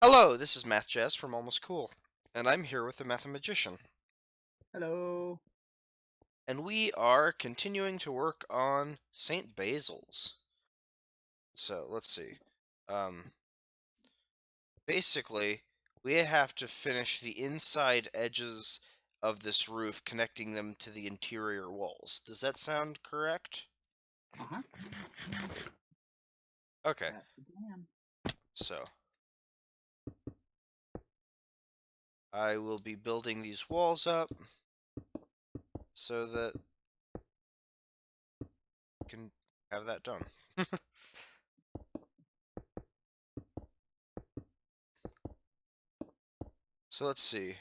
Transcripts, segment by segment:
Hello, this is mathjazz from Almost Cool, and I'm here with the mathemagician. Hello. And we are continuing to work on St. Basil's. So let's see. Um, Basically, we have to finish the inside edges of this roof, connecting them to the interior walls. Does that sound correct? Uh-huh. Okay, That's the plan. so I will be building these walls up so that I can have that done. So let's see.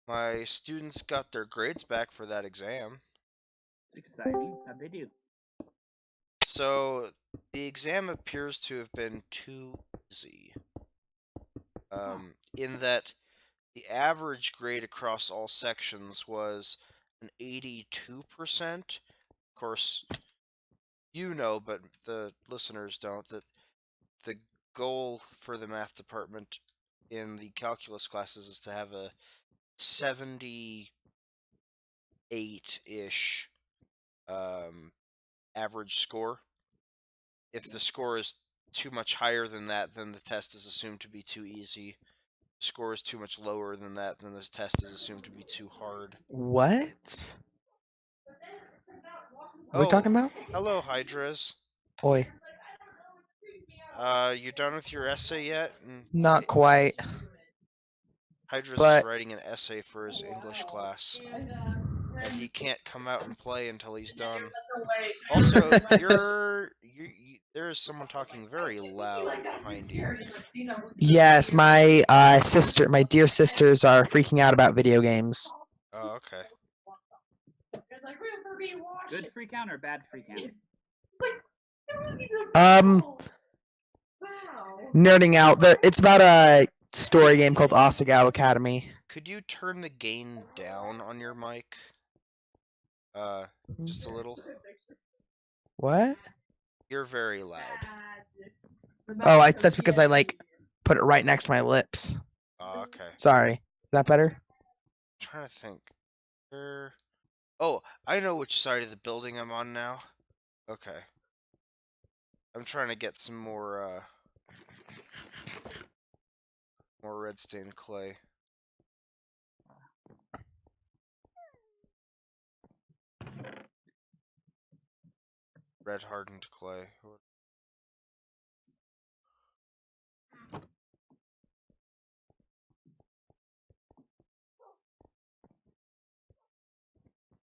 My students got their grades back for that exam. It's exciting. How'd they do? So the exam appears to have been too easy. Huh. In that the average grade across all sections was an 82%. Of course, you know, but the listeners don't, that the goal for the math department in the calculus classes is to have a 78-ish average score. If the score is too much higher than that, then the test is assumed to be too easy. Score is too much lower than that, then this test is assumed to be too hard. What? What are we Oh, talking about? hello, Hydras. Oi, You done with your essay yet? not quite, Hydras is but writing an essay for his English class, and he can't come out and play until he's done. Also, there is someone talking very loud behind you. yes, my my dear sisters are freaking out about video games. Oh, okay. Good freak out or bad freak out? Um, nerding out. It's about a story game called Asagao Academy. Could you turn the gain down on your mic? Uh, just a little? What? You're very loud. Oh, that's because I put it right next to my lips. Oh, okay. Sorry. Is that better? Trying to think. Oh, I know which side of the building I'm on now. Okay. I'm trying to get some more red stained clay. Red hardened clay.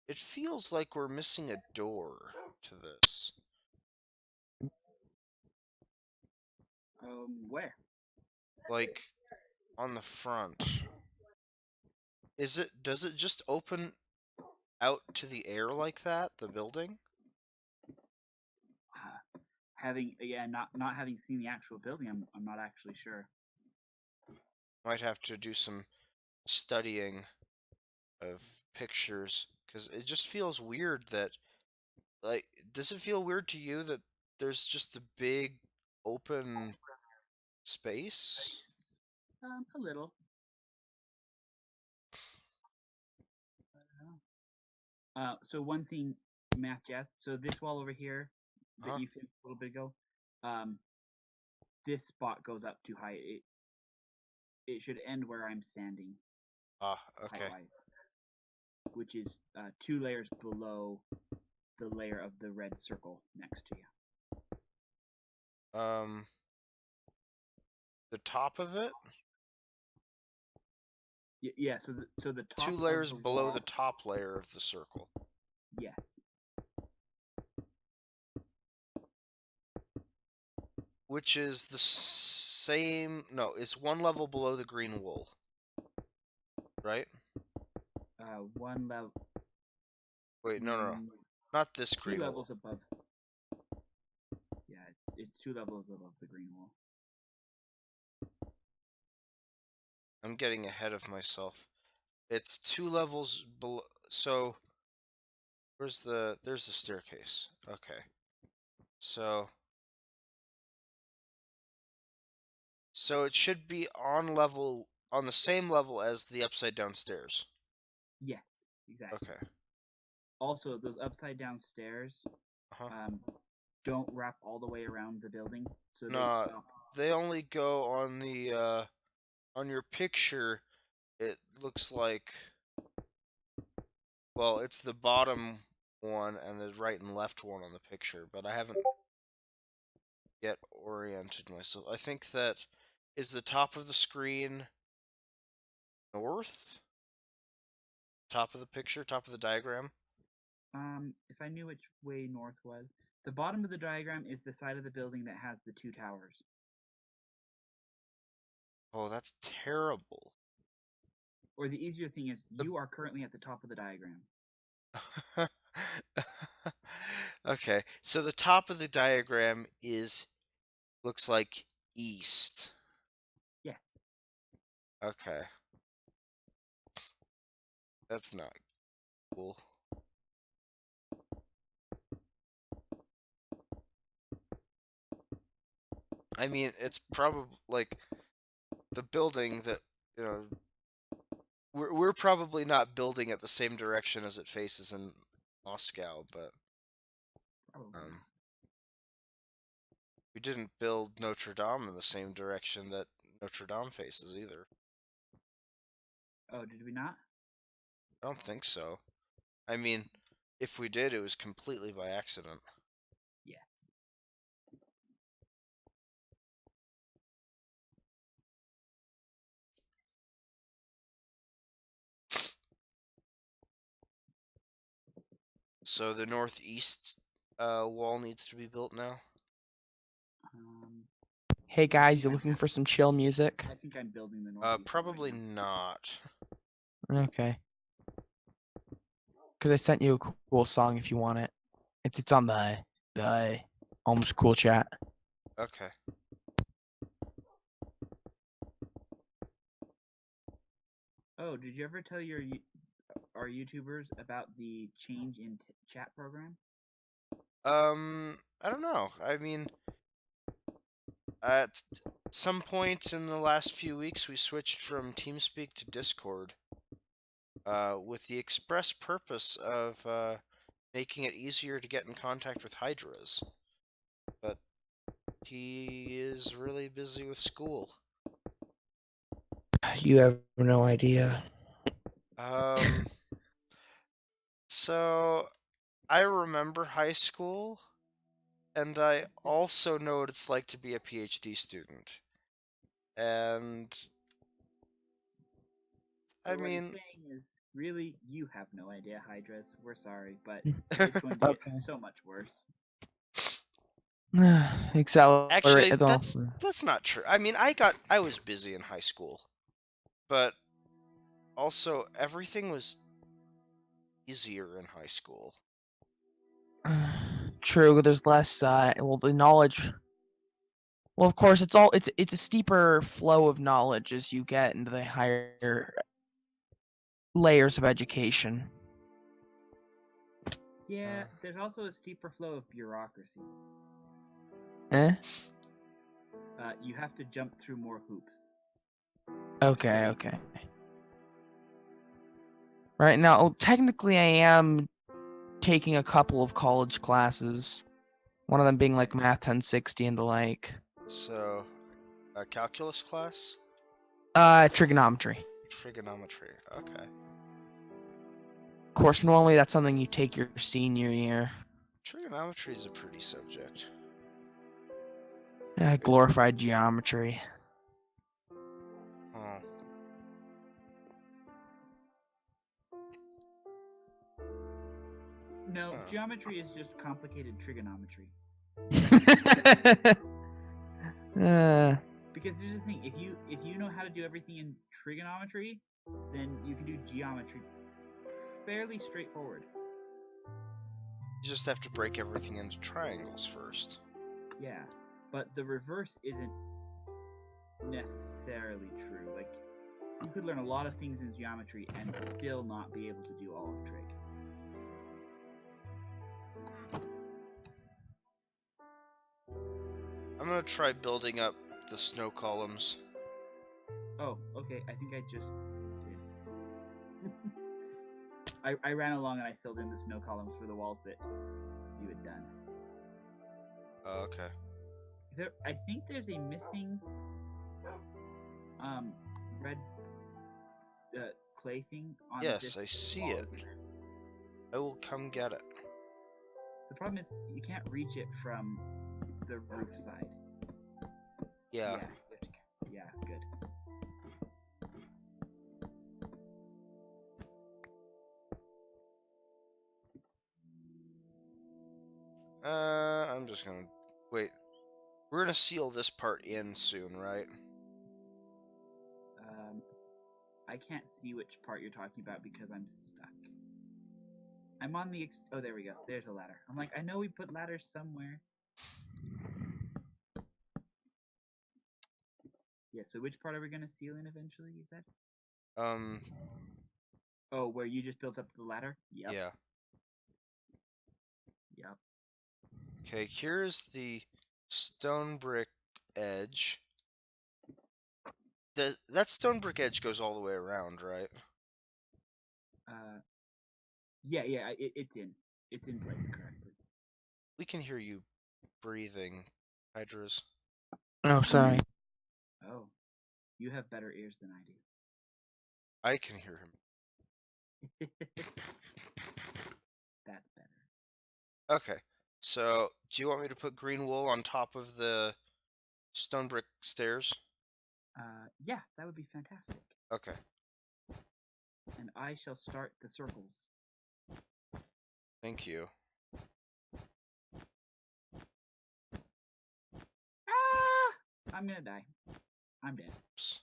It feels like we're missing a door to this. Where? Like, on the front. Does it just open out to the air like that, the building? Not having seen the actual building, I'm not actually sure. Might have to do some studying of pictures, because it just feels weird that, like, does it feel weird to you that there's just a big open space? A little. So one thing, Math Jazz. So this wall over here that Huh? you finished a little bit ago, um, this spot goes up too high. It should end where I'm standing, Ah, okay. height-wise, which is 2 layers below the layer of the red circle next to you. Um, the top of it? Yeah. So the top Two of layers the below wall. the top layer of the circle. Yes. Which is the same... No, it's one level below the green wool. Right? One level. Wait, no. Not this 2 green wool. levels above. Yeah, it's 2 levels above the green wall. I'm getting ahead of myself. It's 2 levels below... So, there's the staircase. Okay. So, So it should be on the same level as the upside down stairs. Yes, exactly. Okay. Also, those upside down stairs Uh-huh. don't wrap all the way around the building, so they No, stop. they only go on the on your picture. It looks like, well, it's the bottom one and the right and left one on the picture, but I haven't yet oriented myself. I think that is the top of the screen north? Top of the picture, top of the diagram? If I knew which way north was, the bottom of the diagram is the side of the building that has the 2 towers. Oh, that's terrible. Or the easier thing is, you are currently at the top of the diagram. Okay, so the top of the diagram looks like east. Yes. Okay. That's not cool. I mean, it's probably like the building that, you know, we're probably not building at the same direction as it faces in Moscow, but Probably not. we didn't build Notre Dame in the same direction that Notre Dame faces either. Oh, did we not? I don't think so. I mean, if we did, it was completely by accident. Yes. So the northeast wall needs to be built now? Um, Hey guys, you looking for some chill music? I think I'm building the northeast. Probably right now. not. Okay. Because I sent you a cool song if you want it. It's on the almost cool chat. Okay. Oh, did you ever tell our YouTubers about the change in chat program? I don't know. I mean, at some point in the last few weeks, we switched from TeamSpeak to Discord, with the express purpose of making it easier to get in contact with Hydras. But he is really busy with school. You have no idea. So I remember high school, and I also know what it's like to be a PhD student. And So I what he's mean, saying is, really, you have no idea, Hydras. We're sorry, but it's going to get Okay. so much worse. Accelerate. actually, though. that's not true. I mean, I was busy in high school, but also everything was easier in high school. True. There's less. Well, the knowledge. Well, of course, it's a steeper flow of knowledge as you get into the higher layers of education. Yeah, there's also a steeper flow of bureaucracy. Eh? You have to jump through more hoops. Okay. Okay. Right now, technically, I am taking a couple of college classes. One of them being like Math 1060 and the like. So, a calculus class? Trigonometry. Trigonometry. Okay. Of course, normally that's something you take your senior year. Trigonometry is a pretty subject. Glorified geometry. Oh. No, Huh. geometry is just complicated trigonometry. Because here's the thing: if you know how to do everything in trigonometry, then you can do geometry fairly straightforward. You just have to break everything into triangles first. Yeah, but the reverse isn't necessarily true. Like, you could learn a lot of things in geometry and still not be able to do all of trig. I'm gonna try building up the snow columns. Oh, okay. I think I just did. I ran along and I filled in the snow columns for the walls that you had done. Oh, okay. I think there's a missing red clay thing on Yes, this I see wall it. over there. I will come get it. The problem is you can't reach it from the roof side. Yeah. you have to- yeah, good. I'm just gonna wait. We're gonna seal this part in soon, right? I can't see which part you're talking about because I'm stuck. I'm on the oh, there we go. There's a ladder. I'm like, I know we put ladders somewhere. Yeah, so which part are we gonna seal in eventually, you said? Oh, where you just built up the ladder? Yep. Yeah. Yep. Okay, here's the stone brick edge. That stone brick edge goes all the way around, right? Yeah, it's in. It's in place correctly. We can hear you breathing, Hydras. Oh, sorry. Oh, you have better ears than I do. I can hear him. That's better. Okay, so do you want me to put green wool on top of the stone brick stairs? Yeah, that would be fantastic. Okay. And I shall start the circles. Thank you. Ah! I'm gonna die. I'm dead. Oops.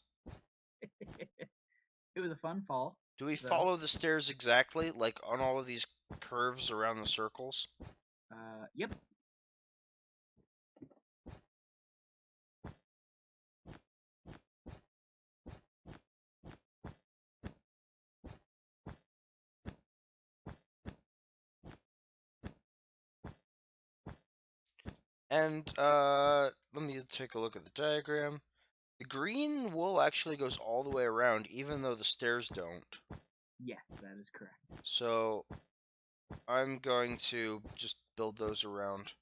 It was a fun fall. Do we So- follow the stairs exactly, like on all of these curves around the circles? Yep. And, let me take a look at the diagram. The green wool actually goes all the way around, even though the stairs don't. Yes, that is correct. So, I'm going to just build those around.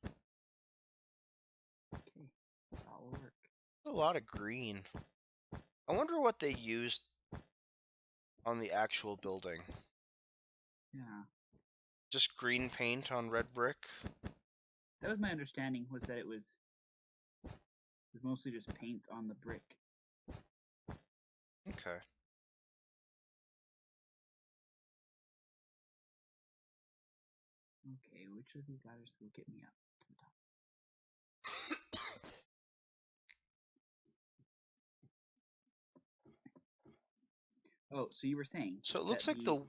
Okay, that'll work. A lot of green. I wonder what they used on the actual building. Yeah. Just green paint on red brick? That was my understanding, was that it was mostly just paints on the brick. Okay. Okay, which of these ladders will get me up to the top? Oh, so you were saying So it looks that like the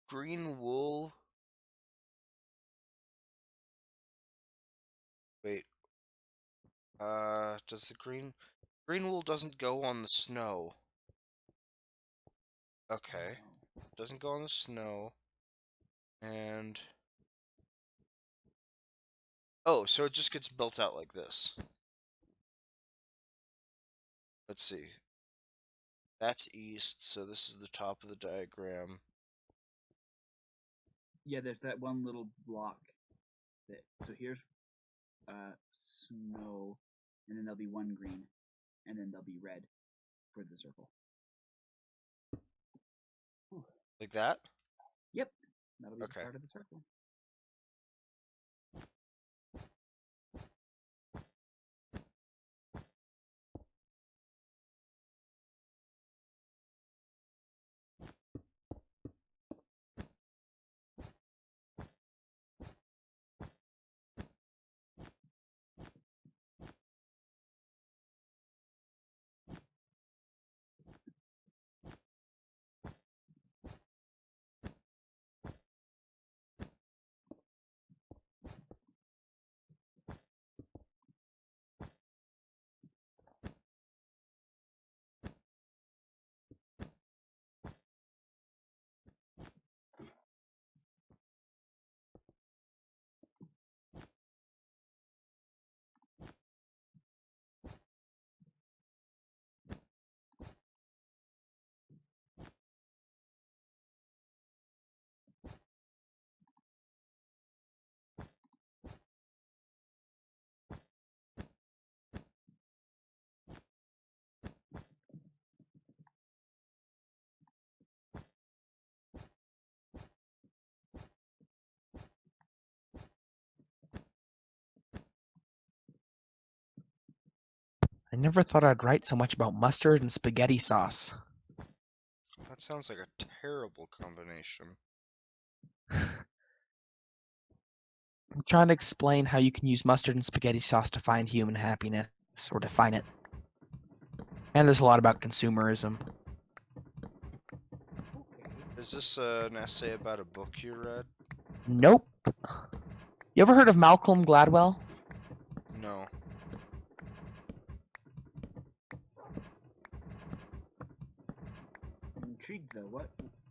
green wool... Wait. Does the green wool doesn't go on the snow? Okay. Doesn't go on the snow. And... Oh, so it just gets built out like this. Let's see. That's east, so this is the top of the diagram. Yeah, there's that one little block. So here's snow, and then there'll be one green, and then there'll be red for the circle. Like that? Yep, that'll be Okay. the start of the circle. I never thought I'd write so much about mustard and spaghetti sauce. That sounds like a terrible combination. I'm trying to explain how you can use mustard and spaghetti sauce to find human happiness, or define it. And there's a lot about consumerism. Okay. Is this an essay about a book you read? Nope. You ever heard of Malcolm Gladwell? No. I'm intrigued though.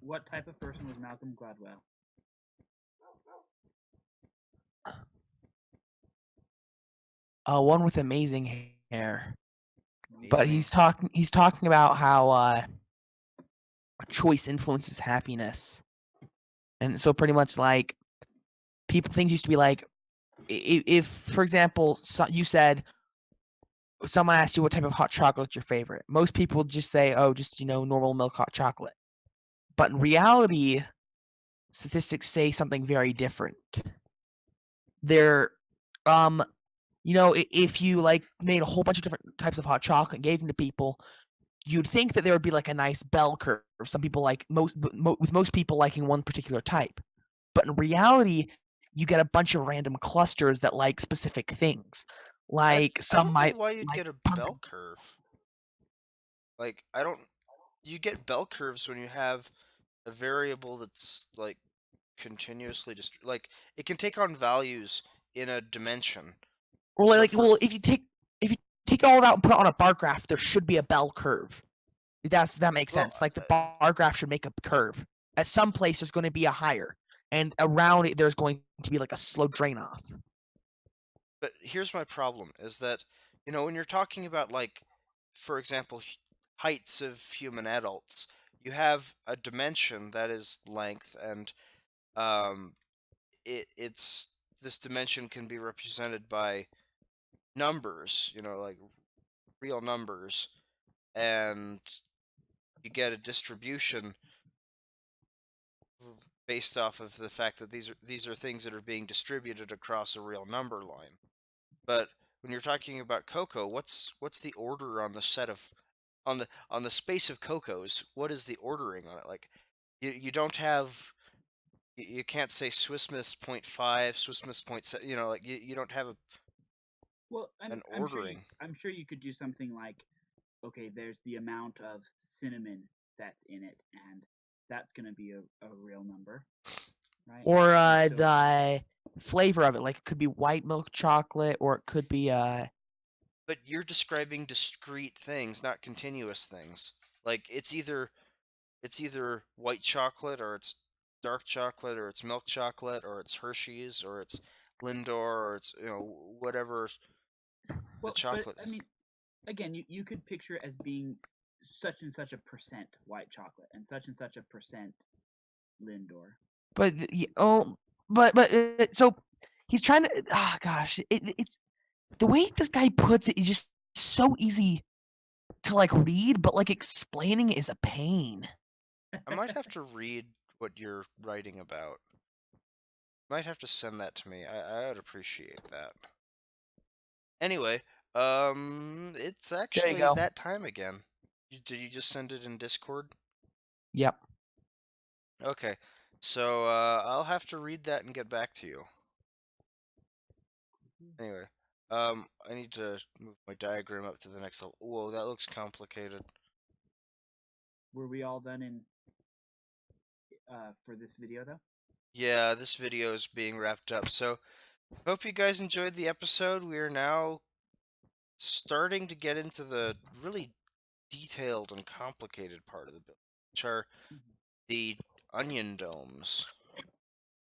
What type of person was Malcolm Gladwell? One with amazing hair. But Amazing. he's talking about how choice influences happiness. And so pretty much like things used to be like if for example you said someone asked you what type of hot chocolate's your favorite, most people would just say, oh, just normal milk hot chocolate. But in reality, statistics say something very different. They're if you like made a whole bunch of different types of hot chocolate and gave them to people, you'd think that there would be like a nice bell curve. Some people like with most people liking one particular type. But in reality, you get a bunch of random clusters that like specific things. Like I some don't know might why you'd like get a pumpkin. bell curve. Like, I don't. You get bell curves when you have a variable that's like continuously like it can take on values in a dimension. Or So like for well, if you take all that and put it on a bar graph, there should be a bell curve. That makes well, sense. Like the bar graph should make a curve. At some place there's going to be a higher, and around it there's going to be like a slow drain off. but here's my problem is that when you're talking about like, for example, heights of human adults, you have a dimension that is length, and um, it's this dimension can be represented by numbers, like real numbers, and you get a distribution based off of the fact that these are things that are being distributed across a real number line. But when you're talking about cocoa, what's the order on the set of on the space of cocos? What is the ordering on it? Like you don't have you can't say Swiss Miss 0.5, Swiss Miss 0.7, like you don't have Well, an I'm sure you ordering. I'm sure you could do something like, okay, there's the amount of cinnamon that's in it, and that's going to be a real number, right? Or And so, the flavor of it, like it could be white milk chocolate, or it could be But you're describing discrete things, not continuous things. Like it's either white chocolate, or it's dark chocolate, or it's milk chocolate, or it's Hershey's, or it's Lindor, or it's whatever the well, but chocolate I is. mean, again, you could picture it as being such and such a percent white chocolate and such a percent Lindor. but so he's trying to gosh, it's the way this guy puts it is just so easy to like read, but like explaining it is a pain. I might have to read what you're writing about. Might have to send that to me. I would appreciate that. Anyway, it's There you actually go. that time again. Did you just send it in Discord? Yep. Okay, so I'll have to read that and get back to you. Anyway, I need to move my diagram up to the next level. Whoa, that looks complicated. Were we all done in for this video though? Yeah, this video is being wrapped up. So, hope you guys enjoyed the episode. We are now starting to get into the really detailed and complicated part of the build, which are the onion domes.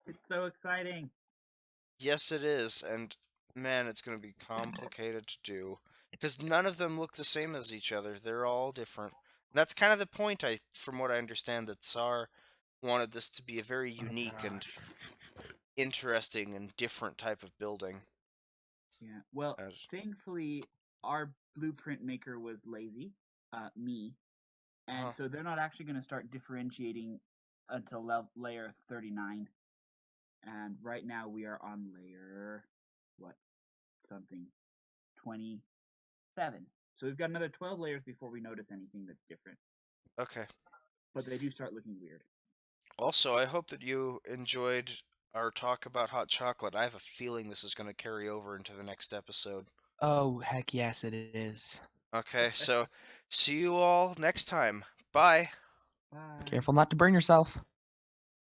It's so exciting. Yes, it is, and man, it's going to be complicated to do because none of them look the same as each other. They're all different. And that's kind of the point, from what I understand, that Tsar wanted this to be a very unique and interesting and different type of building. Yeah. Well, thankfully, our blueprint maker was lazy, me, and so they're not actually going to start differentiating until layer 39. And right now we are on layer something 27. So we've got another 12 layers before we notice anything that's different. Okay. But they do start looking weird. Also, I hope that you enjoyed our talk about hot chocolate. I have a feeling this is going to carry over into the next episode. Oh, heck yes, it is. Okay, so see you all next time. Bye. Bye. Careful not to burn yourself.